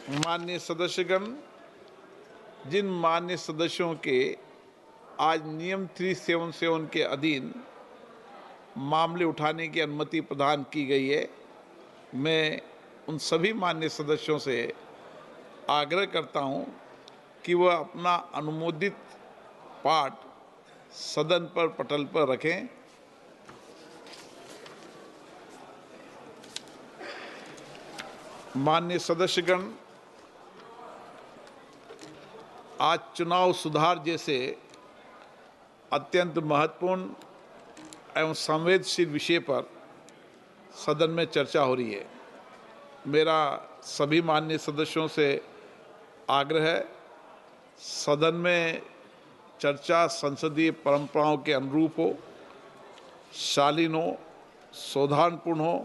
माननीय सदस्यगण, जिन माननीय सदस्यों के आज नियम 377 के अधीन मामले उठाने की अनुमति प्रदान की गई है, मैं उन सभी माननीय सदस्यों से आग्रह करता हूं कि वह अपना अनुमोदित पाठ सदन पर पटल पर रखें। माननीय सदस्यगण, आज चुनाव सुधार जैसे अत्यंत महत्वपूर्ण एवं संवेदनशील विषय पर सदन में चर्चा हो रही है। मेरा सभी माननीय सदस्यों से आग्रह है, सदन में चर्चा संसदीय परंपराओं के अनुरूप हो, शालीन हो, सौहार्दपूर्ण हो,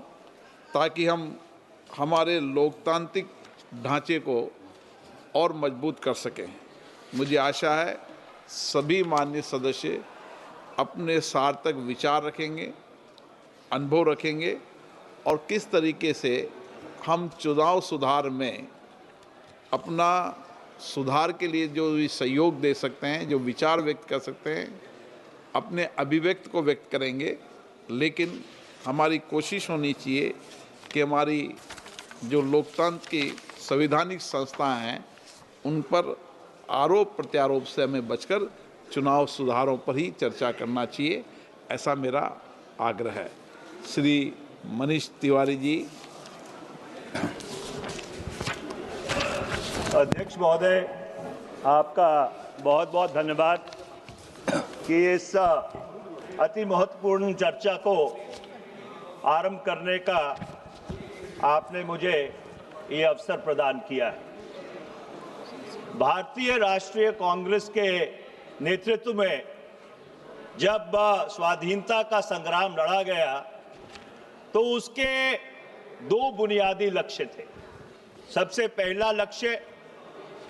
ताकि हम हमारे लोकतांत्रिक ढांचे को और मजबूत कर सकें। मुझे आशा है सभी माननीय सदस्य अपने सार्थक विचार रखेंगे, अनुभव रखेंगे और किस तरीके से हम चुनाव सुधार में अपना सुधार के लिए जो भी सहयोग दे सकते हैं, जो विचार व्यक्त कर सकते हैं, अपने अभिव्यक्ति को व्यक्त करेंगे। लेकिन हमारी कोशिश होनी चाहिए कि हमारी जो लोकतंत्र की संवैधानिक संस्थाएं हैं, उन पर आरोप प्रत्यारोप से हमें बचकर चुनाव सुधारों पर ही चर्चा करना चाहिए, ऐसा मेरा आग्रह है। श्री मनीष तिवारी जी। अध्यक्ष महोदय, आपका बहुत बहुत धन्यवाद कि इस अति महत्वपूर्ण चर्चा को आरंभ करने का आपने मुझे ये अवसर प्रदान किया है। भारतीय राष्ट्रीय कांग्रेस के नेतृत्व में जब स्वाधीनता का संग्राम लड़ा गया तो उसके दो बुनियादी लक्ष्य थे। सबसे पहला लक्ष्य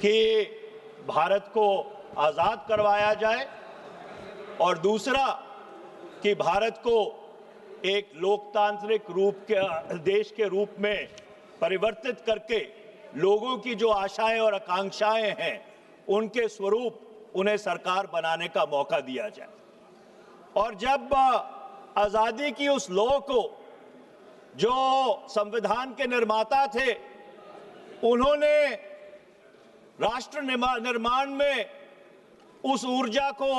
कि भारत को आज़ाद करवाया जाए और दूसरा कि भारत को एक लोकतांत्रिक रूप के देश के रूप में परिवर्तित करके लोगों की जो आशाएं और आकांक्षाएं हैं उनके स्वरूप उन्हें सरकार बनाने का मौका दिया जाए। और जब आज़ादी की उस लौ को जो संविधान के निर्माता थे उन्होंने राष्ट्र निर्माण में उस ऊर्जा को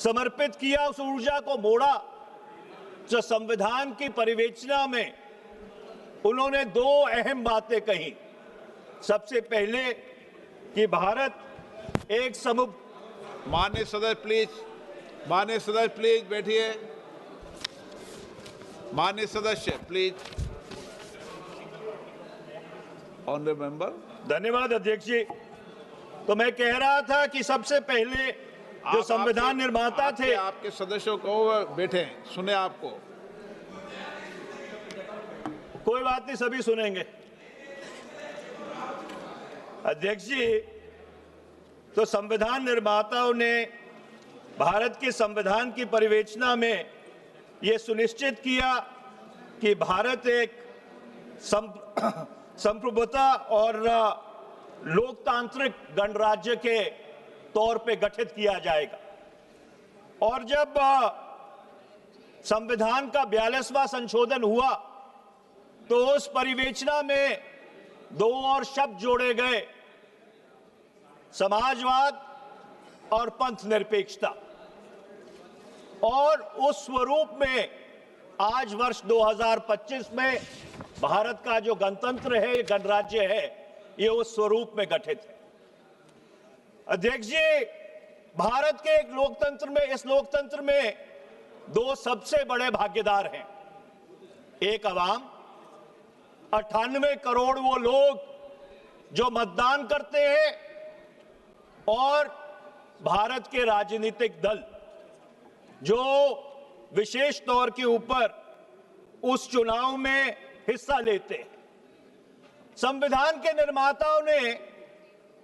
समर्पित किया, उस ऊर्जा को मोड़ा, जो संविधान की परिवेचना में उन्होंने दो अहम बातें कही। सबसे पहले कि भारत एक माननीय सदस्य प्लीज बैठिए। माननीय सदस्य प्लीज। Honourable member. धन्यवाद अध्यक्ष जी। तो मैं कह रहा था कि सबसे पहले जो संविधान निर्माता थे, आपके सदस्यों को बैठे सुने आपको। कोई बात नहीं, सभी सुनेंगे। अध्यक्ष जी, तो संविधान निर्माताओं ने भारत के संविधान की परिवेचना में यह सुनिश्चित किया कि भारत एक संप्रभुता और लोकतांत्रिक गणराज्य के तौर पे गठित किया जाएगा। और जब संविधान का 42वां संशोधन हुआ तो उस परिवेचना में दो और शब्द जोड़े गए, समाजवाद और पंथ निरपेक्षता। और उस स्वरूप में आज वर्ष 2025 में भारत का जो गणतंत्र है, गणराज्य है, ये उस स्वरूप में गठित है। अध्यक्ष जी, भारत के एक लोकतंत्र में, इस लोकतंत्र में दो सबसे बड़े भागीदार हैं। एक अवाम, 98 करोड़ वो लोग जो मतदान करते हैं, और भारत के राजनीतिक दल जो विशेष तौर के ऊपर उस चुनाव में हिस्सा लेते हैं। संविधान के निर्माताओं ने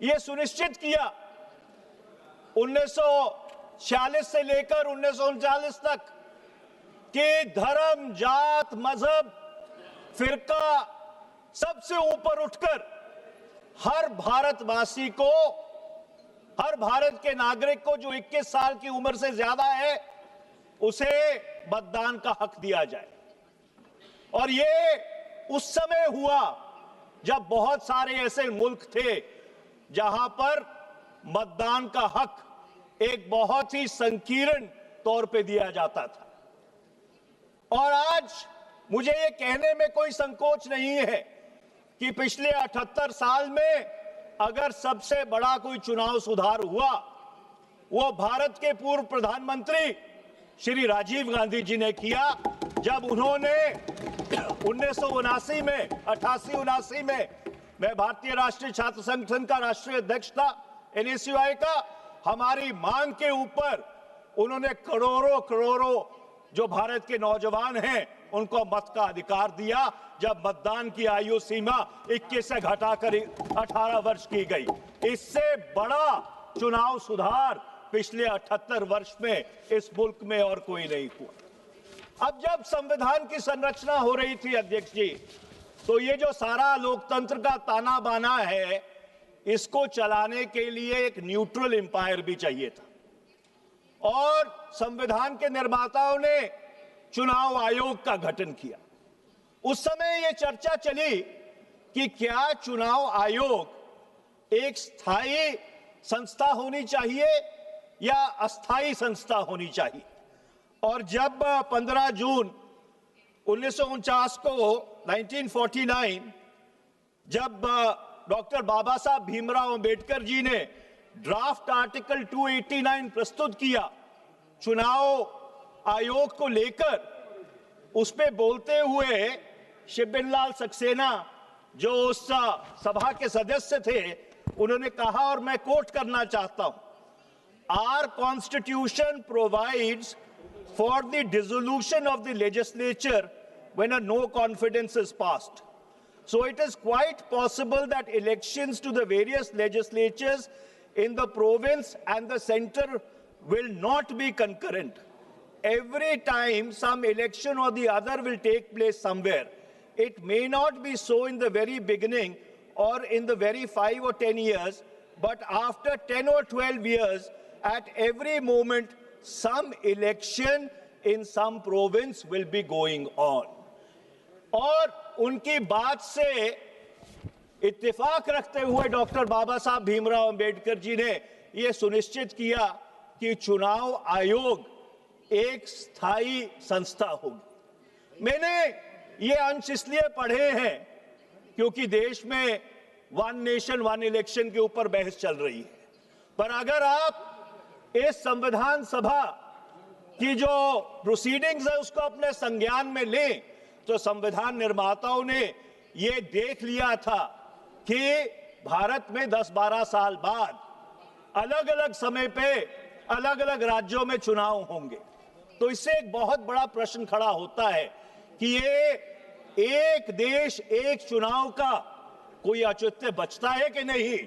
यह सुनिश्चित किया 1946 से लेकर 1939 तक कि धर्म, जात, मजहब, फिरका सबसे ऊपर उठकर हर भारतवासी को, हर भारत के नागरिक को जो 21 साल की उम्र से ज्यादा है उसे मतदान का हक दिया जाए। और ये उस समय हुआ जब बहुत सारे ऐसे मुल्क थे जहां पर मतदान का हक एक बहुत ही संकीर्ण तौर पे दिया जाता था। और आज मुझे ये कहने में कोई संकोच नहीं है कि पिछले 78 साल में अगर सबसे बड़ा कोई चुनाव सुधार हुआ वो भारत के पूर्व प्रधानमंत्री श्री राजीव गांधी जी ने किया, जब उन्होंने 1979 में 88-79 में मैं भारतीय राष्ट्रीय छात्र संगठन का राष्ट्रीय अध्यक्ष था, NSUI का, हमारी मांग के ऊपर उन्होंने करोड़ों जो भारत के नौजवान हैं उनको मत का अधिकार दिया, जब मतदान की आयु सीमा 21 से घटाकर 18 वर्ष की गई। इससे बड़ा चुनाव सुधार पिछले 78 वर्ष में इस मुल्क में और कोई नहीं हुआ। अब जब संविधान की संरचना हो रही थी अध्यक्ष जी, तो ये जो सारा लोकतंत्र का ताना बाना है, इसको चलाने के लिए एक न्यूट्रल एम्पायर भी चाहिए था। और संविधान के निर्माताओं ने चुनाव आयोग का गठन किया। उस समय यह चर्चा चली कि क्या चुनाव आयोग एक स्थायी संस्था होनी चाहिए या अस्थायी संस्था होनी चाहिए। और जब 15 जून 1949 को 1949 जब डॉक्टर बाबा साहब भीमराव अंबेडकर जी ने ड्राफ्ट आर्टिकल 289 प्रस्तुत किया चुनाव आयोग को लेकर, उस पे बोलते हुए शिवबिनलाल सक्सेना जो उस सभा के सदस्य थे, उन्होंने कहा, और मैं कोट करना चाहता हूं, Our constitution provides for the dissolution of the legislature when a no confidence is passed. So it is quite possible that elections to the various legislatures in the province and the center will not be concurrent. Every time some election or the other will take place somewhere, it may not be so in the very beginning or in the very 5 or 10 years, but after 10 or 12 years, at every moment, some election in some province will be going on. और उनकी बात से इत्तेफाक रखते हुए doctor बाबा साहब भीमराव अंबेडकर जी ने यह सुनिश्चित किया कि चुनाव आयोग एक स्थायी संस्था होगी। मैंने ये अंश इसलिए पढ़े हैं क्योंकि देश में वन नेशन वन इलेक्शन के ऊपर बहस चल रही है। पर अगर आप इस संविधान सभा की जो प्रोसीडिंग्स है उसको अपने संज्ञान में लें, तो संविधान निर्माताओं ने ये देख लिया था कि भारत में 10-12 साल बाद अलग अलग समय पे अलग अलग राज्यों में चुनाव होंगे। तो इससे एक बहुत बड़ा प्रश्न खड़ा होता है कि ये एक देश एक चुनाव का कोई औचित्य बचता है कि नहीं,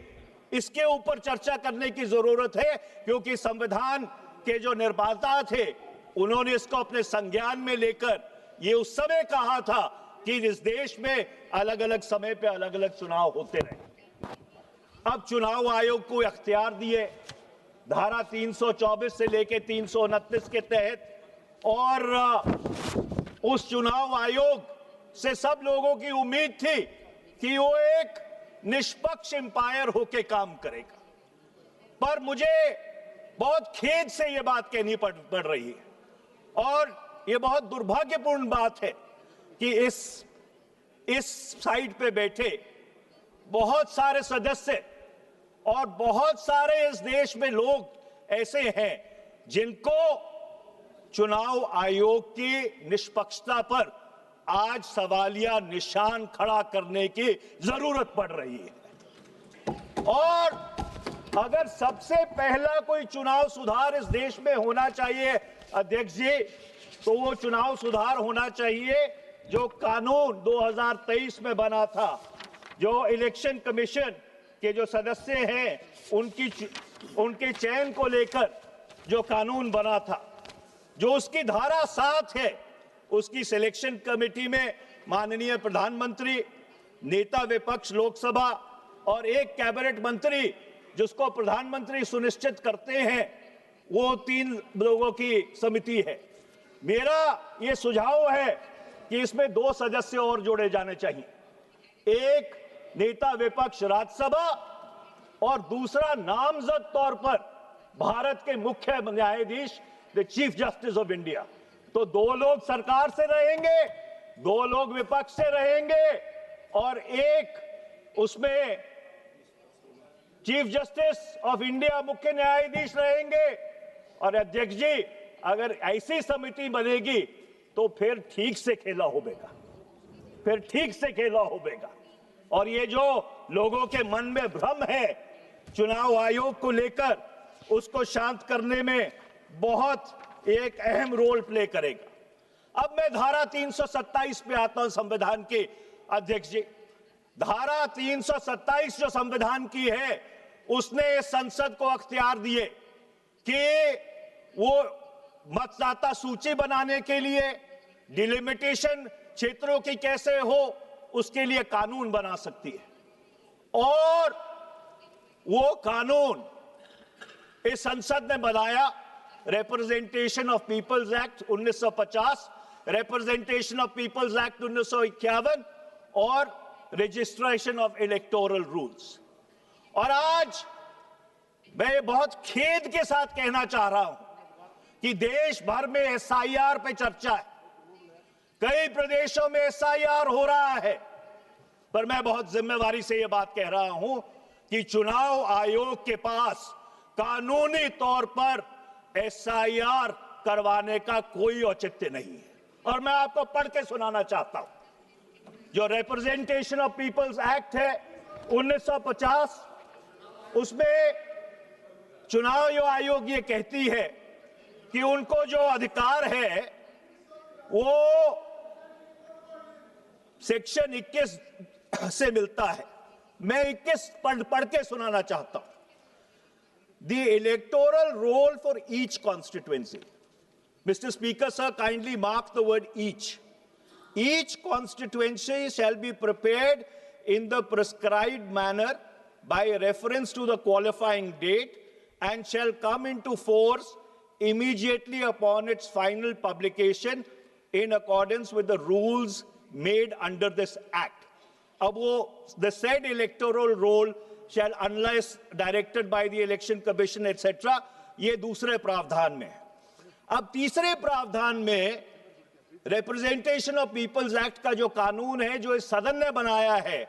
इसके ऊपर चर्चा करने की जरूरत है। क्योंकि संविधान के जो निर्माता थे उन्होंने इसको अपने संज्ञान में लेकर ये उस समय कहा था कि इस देश में अलग अलग समय पे अलग अलग चुनाव होते रहे। अब चुनाव आयोग को अख्तियार दिए धारा 324 से लेके 329 के तहत, और उस चुनाव आयोग से सब लोगों की उम्मीद थी कि वो एक निष्पक्ष एम्पायर होके काम करेगा। पर मुझे बहुत खेद से ये बात कहनी पड़ रही है और ये बहुत दुर्भाग्यपूर्ण बात है कि इस साइड पे बैठे बहुत सारे सदस्य और बहुत सारे इस देश में लोग ऐसे हैं जिनको चुनाव आयोग की निष्पक्षता पर आज सवालिया निशान खड़ा करने की जरूरत पड़ रही है। और अगर सबसे पहला कोई चुनाव सुधार इस देश में होना चाहिए अध्यक्ष जी, तो वो चुनाव सुधार होना चाहिए जो कानून 2023 में बना था, जो इलेक्शन कमीशन के जो सदस्य हैं उनके चयन को लेकर जो कानून बना था, जो उसकी धारा 7 है, उसकी सिलेक्शन कमेटी में माननीय प्रधानमंत्री, नेता विपक्ष लोकसभा और एक कैबिनेट मंत्री जिसको प्रधानमंत्री सुनिश्चित करते हैं, वो 3 लोगों की समिति है। मेरा ये सुझाव है कि इसमें 2 सदस्य और जोड़े जाने चाहिए, एक नेता विपक्ष राज्यसभा और दूसरा नामजद तौर पर भारत के मुख्य न्यायाधीश, the chief justice of India. तो 2 लोग सरकार से रहेंगे, 2 लोग विपक्ष से रहेंगे और एक उसमें चीफ जस्टिस ऑफ इंडिया मुख्य न्यायाधीश रहेंगे। और अध्यक्ष जी, अगर ऐसी समिति बनेगी तो फिर ठीक से खेला होगा, फिर ठीक से खेला होगा। और ये जो लोगों के मन में भ्रम है चुनाव आयोग को लेकर, उसको शांत करने में बहुत एक अहम रोल प्ले करेगा। अब मैं धारा 327 पे आता हूं संविधान के। अध्यक्ष जी, धारा 327 जो संविधान की है, उसने संसद को अख्तियार दिए कि वो मतदाता सूची बनाने के लिए, डिलिमिटेशन क्षेत्रों की कैसे हो, उसके लिए कानून बना सकती है। और वो कानून इस संसद ने बनाया, representation of peoples act 1950, representation of peoples act 1951 और रजिस्ट्रेशन ऑफ इलेक्टोरल रूल्स। और आज मैं बहुत खेद के साथ कहना चाह रहा हूं कि देश भर में एसआईआर पे चर्चा है, कई प्रदेशों में एसआईआर हो रहा है, पर मैं बहुत जिम्मेवारी से यह बात कह रहा हूं कि चुनाव आयोग के पास कानूनी तौर पर एसआईआर करवाने का कोई औचित्य नहीं है। और मैं आपको पढ़ के सुनाना चाहता हूं, जो रिप्रेजेंटेशन ऑफ पीपल्स एक्ट है 1950, उसमें चुनाव आयोग ये कहती है कि उनको जो अधिकार है वो सेक्शन 21 से मिलता है। मैं 21 पढ़ के सुनाना चाहता हूं। The electoral roll for each constituency. Mr. Speaker, sir, kindly mark the word each. Each constituency shall be prepared in the prescribed manner by reference to the qualifying date and shall come into force immediately upon its final publication in accordance with the rules made under this act. Ab wo, the said electoral roll shall, unless directed by the election commission etc., ये दूसरे प्रावधान में है। अब तीसरे प्रावधान में representation of peoples act का जो कानून है, जो इस सदन ने बनाया है,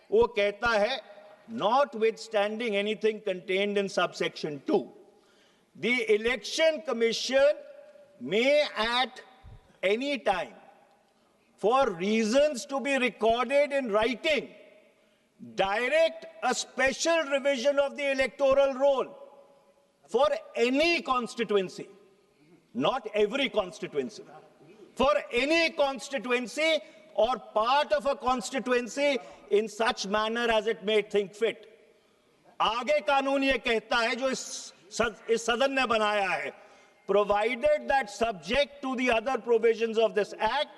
वो कहता है, notwithstanding anything contained in subsection 2, the election commission may at any time, for reasons to be recorded in writing, direct a special revision of the electoral roll for any constituency, not every constituency, for any constituency or part of a constituency in such manner as it may think fit. आगे कानून ये कहता है, जो इस सदन ने बनाया है, provided that subject to the other provisions of this act,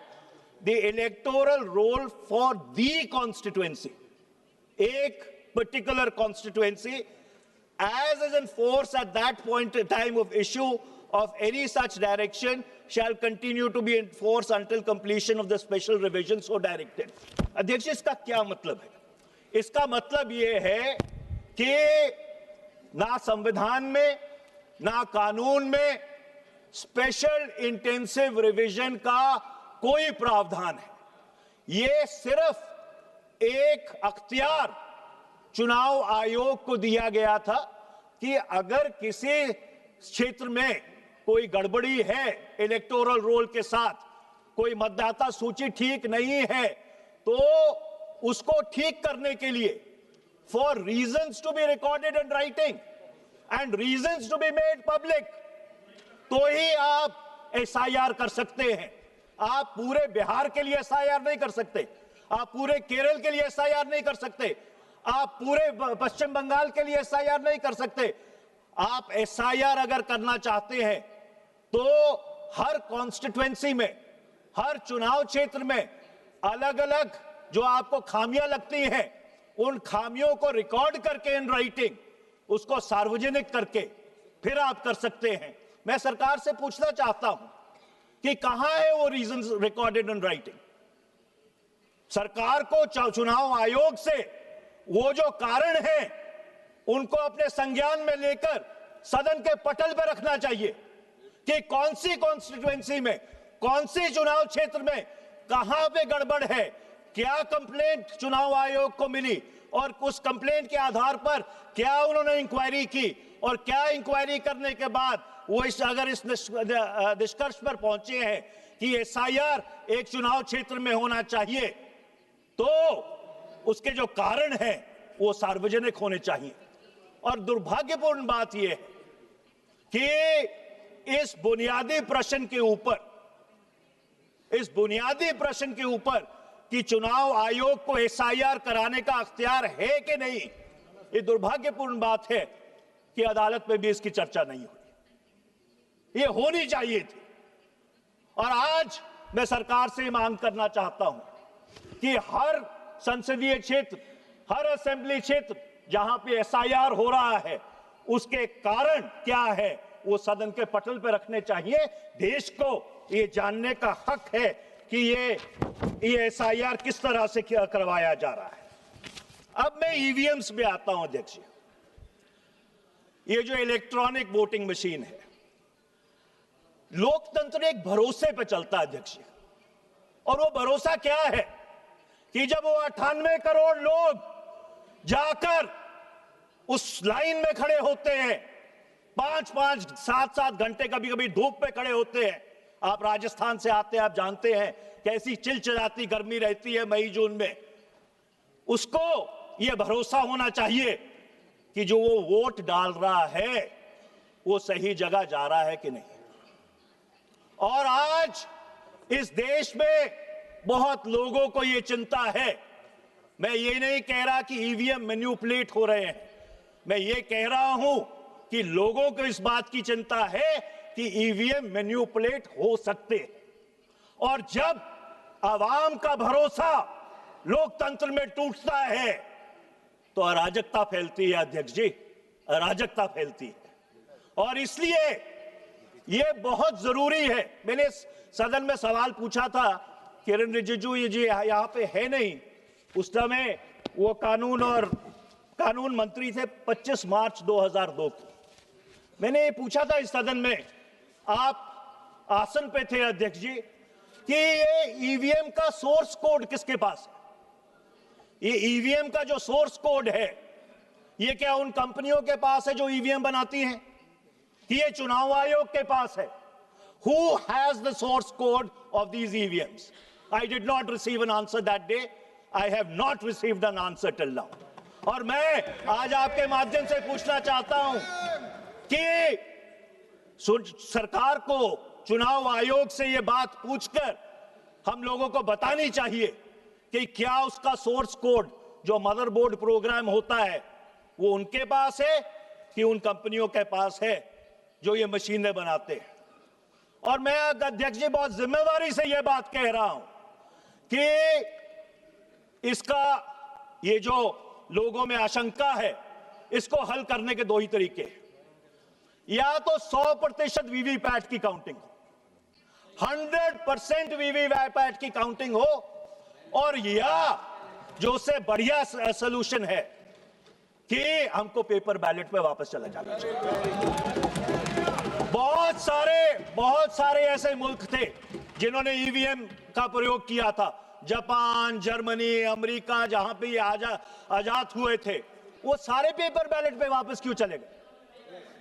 the electoral roll for the constituency, एक particular constituency, as is in force at that point in time of issue of any such direction, shall continue to be in force until completion of the special revision so directed. अध्यक्ष, इसका क्या मतलब है? इसका मतलब ये है कि ना संविधान में ना कानून में स्पेशल इंटेंसिव रिवीजन का कोई प्रावधान है। ये सिर्फ एक अख्तियार चुनाव आयोग को दिया गया था कि अगर किसी क्षेत्र में कोई गड़बड़ी है इलेक्टोरल रोल के साथ, कोई मतदाता सूची ठीक नहीं है, तो उसको ठीक करने के लिए for reasons to be recorded in writing and reasons to be made public, तो ही आप एसआईआर कर सकते हैं। आप पूरे बिहार के लिए एसआईआर नहीं कर सकते, आप पूरे केरल के लिए एसआईआर नहीं कर सकते, आप पूरे पश्चिम बंगाल के लिए एसआईआर नहीं कर सकते। आप एसआईआर अगर करना चाहते हैं तो हर कॉन्स्टिट्यूएंसी में, हर चुनाव क्षेत्र में अलग अलग जो आपको खामियां लगती हैं उन खामियों को रिकॉर्ड करके इन राइटिंग उसको सार्वजनिक करके फिर आप कर सकते हैं। मैं सरकार से पूछना चाहता हूं कि कहां है वो रीजंस रिकॉर्डेड इन राइटिंग। सरकार को चुनाव आयोग से वो जो कारण है उनको अपने संज्ञान में लेकर सदन के पटल पर रखना चाहिए कि कौन सी कॉन्स्टिट्यूएंसी में, कौन सी चुनाव क्षेत्र में कहां पे गड़बड़ है, क्या कंप्लेंट चुनाव आयोग को मिली और उस कंप्लेंट के आधार पर क्या उन्होंने इंक्वायरी की और क्या इंक्वायरी करने के बाद वो अगर इस निष्कर्ष पर पहुंचे हैं कि एसआईआर एक चुनाव क्षेत्र में होना चाहिए तो उसके जो कारण है वो सार्वजनिक होने चाहिए। और दुर्भाग्यपूर्ण बात यह है कि इस बुनियादी प्रश्न के ऊपर कि चुनाव आयोग को एसआईआर कराने का अख्तियार है कि नहीं, ये दुर्भाग्यपूर्ण बात है कि अदालत में भी इसकी चर्चा नहीं हुई। ये होनी चाहिए थी। और आज मैं सरकार से मांग करना चाहता हूं कि हर संसदीय क्षेत्र, हर असेंबली क्षेत्र जहां पे एसआईआर हो रहा है उसके कारण क्या है वो सदन के पटल पे रखने चाहिए। देश को ये जानने का हक है कि ये एसआईआर किस तरह से करवाया जा रहा है। अब मैं ईवीएम्स पे आता हूं अध्यक्ष। ये जो इलेक्ट्रॉनिक वोटिंग मशीन है, लोकतंत्र एक भरोसे पे चलता है अध्यक्ष। और वो भरोसा क्या है कि जब वो 98 करोड़ लोग जाकर उस लाइन में खड़े होते हैं, 5-5, 7-7 घंटे कभी कभी धूप पे खड़े होते हैं। आप राजस्थान से आते हैं, आप जानते हैं कैसी चिलचिलाती गर्मी रहती है मई जून में। उसको यह भरोसा होना चाहिए कि जो वो वोट डाल रहा है वो सही जगह जा रहा है कि नहीं। और आज इस देश में बहुत लोगों को यह चिंता है। मैं ये नहीं कह रहा कि ईवीएम मैन्युपुलेट हो रहे हैं, मैं ये कह रहा हूं कि लोगों को इस बात की चिंता है कि ईवीएम मैन्युपुलेट हो सकते। और जब आवाम का भरोसा लोकतंत्र में टूटता है तो अराजकता फैलती है अध्यक्ष जी, अराजकता फैलती है। और इसलिए यह बहुत जरूरी है। मैंने सदन में सवाल पूछा था, किरण रिजिजू जी यहां पे है नहीं, उस समय वो कानून मंत्री थे 25 मार्च 2002 की। मैंने ये पूछा था इस सदन में, आप आसन पे थे अध्यक्ष जी, कि ये ईवीएम का सोर्स कोड किसके पास है। ये ईवीएम का जो सोर्स कोड है ये क्या उन कंपनियों के पास है जो ईवीएम बनाती हैं कि ये चुनाव आयोग के पास है? Who has the source code of these EVMs? I did not receive an answer that day. I have not received an answer till now. और मैं आज आपके माध्यम से पूछना चाहता हूं कि सरकार को चुनाव आयोग से यह बात पूछकर हम लोगों को बतानी चाहिए कि क्या उसका सोर्स कोड जो मदरबोर्ड प्रोग्राम होता है वो उनके पास है कि उन कंपनियों के पास है जो ये मशीनें बनाते हैं। और मैं अध्यक्ष जी बहुत जिम्मेदारी से यह बात कह रहा हूं कि इसका ये जो लोगों में आशंका है इसको हल करने के दो ही तरीके हैं। या तो 100% वीवीपैट की काउंटिंग हो, 100% वीवीपैट की काउंटिंग हो, और या जो उससे बढ़िया सलूशन है कि हमको पेपर बैलेट पे वापस चला जाना चाहिए। बहुत सारे ऐसे मुल्क थे जिन्होंने ईवीएम का प्रयोग किया था, जापान, जर्मनी, अमेरिका, जहां पे ये आजाद हुए थे, वो सारे पेपर बैलेट पे वापस क्यों चले गए?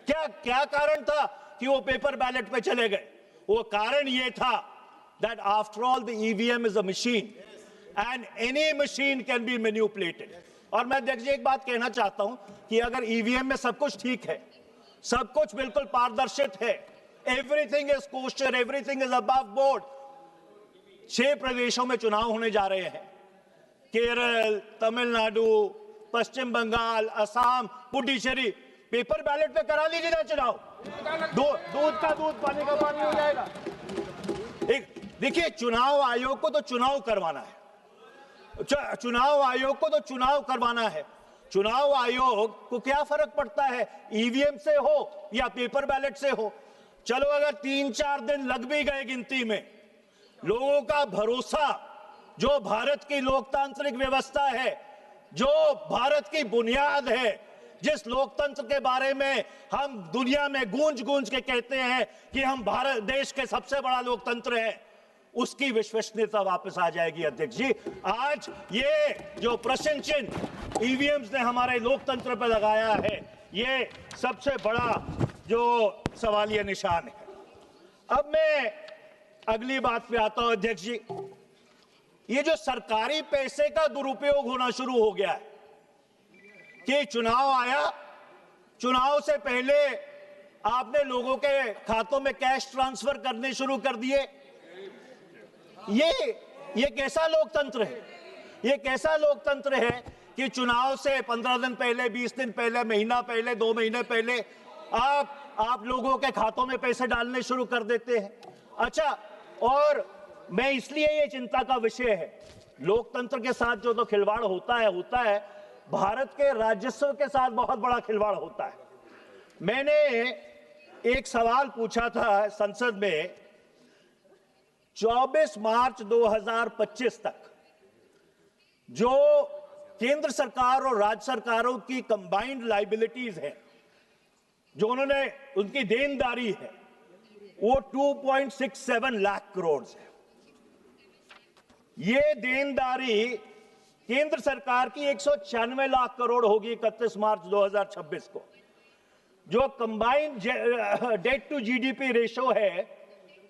क्या कारण था कि वो पेपर बैलेट पे चले गए? वो कारण ये था that after all the EVM is a machine and any machine can be manipulated। और मैं अध्यक्ष जी एक बात कहना चाहता हूं कि अगर ईवीएम में सब कुछ ठीक है, सब कुछ बिल्कुल पारदर्शित है, everything is coaster, everything is above board. 6 प्रदेशों में चुनाव होने जा रहे हैं, केरल, तमिलनाडु, पश्चिम बंगाल, असम, पुडुचेरी। पेपर बैलेट पे करा लीजिए ना चुनाव, दूध का दूध, पानी का पानी हो जाएगा। देखिए, चुनाव आयोग को तो चुनाव करवाना है, चुनाव आयोग को तो चुनाव करवाना है। चुनाव आयोग को क्या फर्क पड़ता है ईवीएम से हो या पेपर बैलेट से हो। चलो अगर 3-4 दिन लग भी गए गिनती में, लोगों का भरोसा जो भारत की लोकतांत्रिक व्यवस्था है, जो भारत की बुनियाद है, जिस लोकतंत्र के बारे में हम दुनिया में गूंज गूंज के कहते हैं कि हम भारत देश के सबसे बड़ा लोकतंत्र है, उसकी विश्वसनीयता वापस आ जाएगी। अध्यक्ष जी, आज ये जो प्रश्न चिन्ह ईवीएम्स ने हमारे लोकतंत्र पर लगाया है, ये सबसे बड़ा जो सवालिया निशान है। अब मैं अगली बात पे आता हूं अध्यक्ष जी। ये जो सरकारी पैसे का दुरुपयोग होना शुरू हो गया है कि चुनाव आया, चुनाव से पहले आपने लोगों के खातों में कैश ट्रांसफर करने शुरू कर दिए। ये कैसा लोकतंत्र है? ये कैसा लोकतंत्र है कि चुनाव से 15 दिन पहले, 20 दिन पहले, महीना पहले, 2 महीने पहले आप लोगों के खातों में पैसे डालने शुरू कर देते हैं। अच्छा, और मैं इसलिए ये चिंता का विषय है, लोकतंत्र के साथ जो तो खिलवाड़ होता है भारत के राजस्व के साथ बहुत बड़ा खिलवाड़ होता है। मैंने एक सवाल पूछा था संसद में, 24 मार्च 2025 तक जो केंद्र सरकार और राज्य सरकारों की कंबाइंड लायबिलिटीज है, जो उनकी देनदारी है, वो 2.67 लाख करोड़ है। ये देनदारी केंद्र सरकार की 196 लाख करोड़ होगी 31 मार्च 2026 को। जो combined debt to GDP ratio है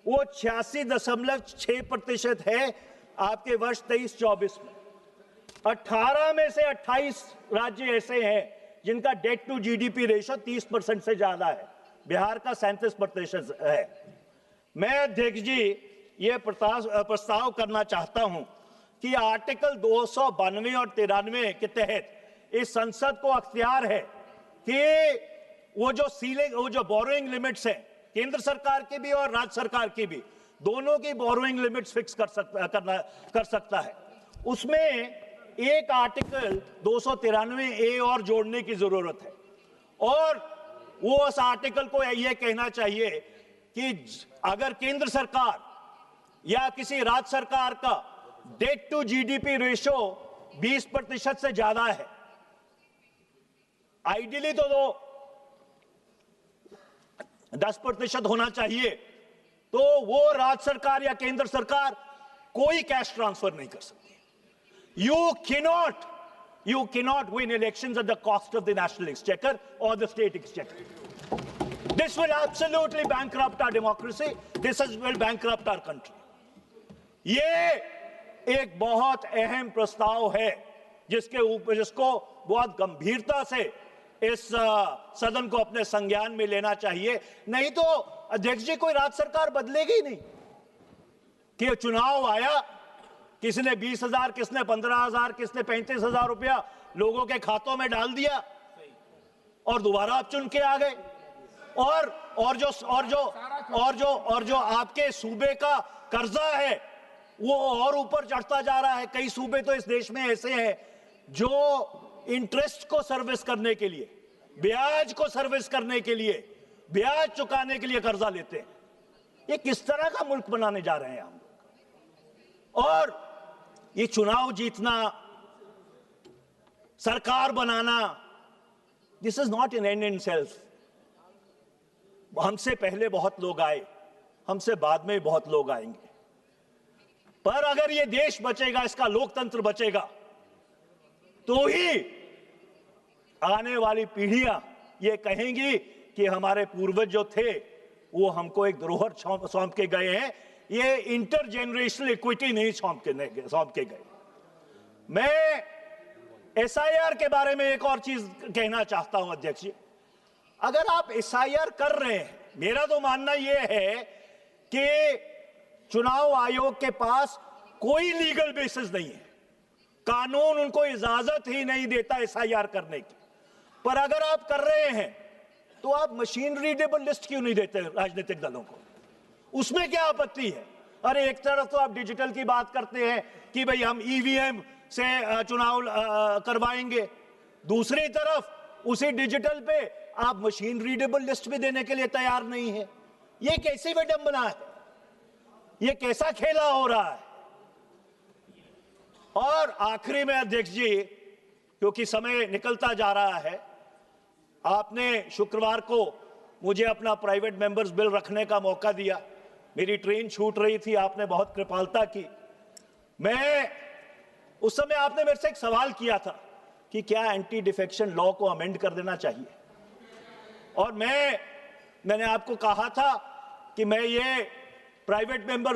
वो 86.6% है आपके वर्ष 23-24 में। 18 में से 28 राज्य ऐसे हैं जिनका डेट टू जीडीपी रेशो 30% से ज्यादा है। बिहार का 37% है। मैं अध्यक्ष जी ये प्रस्ताव करना चाहता हूं कि आर्टिकल 292 और 93 के तहत इस संसद को अख्तियार है कि वो जो बोरोइंग लिमिट्स हैं, केंद्र सरकार की भी और राज्य सरकार की भी, दोनों की बोरोइंग लिमिट्स फिक्स कर सकता है। उसमें एक आर्टिकल 293A और जोड़ने की जरूरत है, और वो उस आर्टिकल को यह कहना चाहिए कि अगर केंद्र सरकार या किसी राज्य सरकार का डेट टू जीडीपी रेशो 20% से ज्यादा है, आइडियली तो 10% होना चाहिए, तो वो राज्य सरकार या केंद्र सरकार कोई कैश ट्रांसफर नहीं कर सकती। You cannot win elections at the cost of the national exchequer or the state exchequer. This will absolutely bankrupt our democracy. This will bankrupt our country. ये एक बहुत अहम प्रस्ताव है जिसको बहुत गंभीरता से इस सदन को अपने संज्ञान में लेना चाहिए। नहीं तो अध्यक्ष जी कोई राज्य सरकार बदलेगी नहीं कि चुनाव आया, किसी ने 20,000, किसने 15,000, किसने 35,000 रुपया लोगों के खातों में डाल दिया और दोबारा आप चुन के आ गए। और जो आपके सूबे का कर्जा है वो और ऊपर चढ़ता जा रहा है। कई सूबे तो इस देश में ऐसे हैं जो इंटरेस्ट को सर्विस करने के लिए, ब्याज को सर्विस करने के लिए, ब्याज चुकाने के लिए कर्जा लेते हैं। ये किस तरह का मुल्क बनाने जा रहे हैं हम? और ये चुनाव जीतना, सरकार बनाना, this is not an end in self. हमसे पहले बहुत लोग आए, हमसे बाद में बहुत लोग आएंगे, पर अगर ये देश बचेगा, इसका लोकतंत्र बचेगा, तो ही आने वाली पीढ़ियां ये कहेंगी कि हमारे पूर्वज जो थे वो हमको एक धरोहर सौंप के गए हैं। ये इंटरजेनरेशनल इक्विटी नहीं सौंप के गए। मैं एसआईआर के बारे में एक और चीज कहना चाहता हूं अध्यक्ष जी। अगर आप एसआईआर कर रहे हैं, मेरा तो मानना यह है कि चुनाव आयोग के पास कोई लीगल बेसिस नहीं है, कानून उनको इजाजत ही नहीं देता एसआईआर करने की। पर अगर आप कर रहे हैं तो आप मशीन रीडेबल लिस्ट क्यों नहीं देते राजनीतिक दलों को? उसमें क्या आपत्ति है? अरे एक तरफ तो आप डिजिटल की बात करते हैं कि भाई हम ईवीएम से चुनाव करवाएंगे, दूसरी तरफ उसी डिजिटल पे आप मशीन रीडेबल लिस्ट भी देने के लिए तैयार नहीं है। ये कैसी विडंबना है? ये कैसा खेला हो रहा है? और आखिरी में अध्यक्ष जी, क्योंकि समय निकलता जा रहा है, आपने शुक्रवार को मुझे अपना प्राइवेट मेंबर्स बिल रखने का मौका दिया। मेरी ट्रेन छूट रही थी, आपने बहुत कृपालता की। मैं उस समय आपने मेरे से एक सवाल किया था कि क्या एंटी डिफेक्शन लॉ को अमेंड कर देना चाहिए, और मैंने आपको कहा था कि मैं ये प्राइवेट मेंबर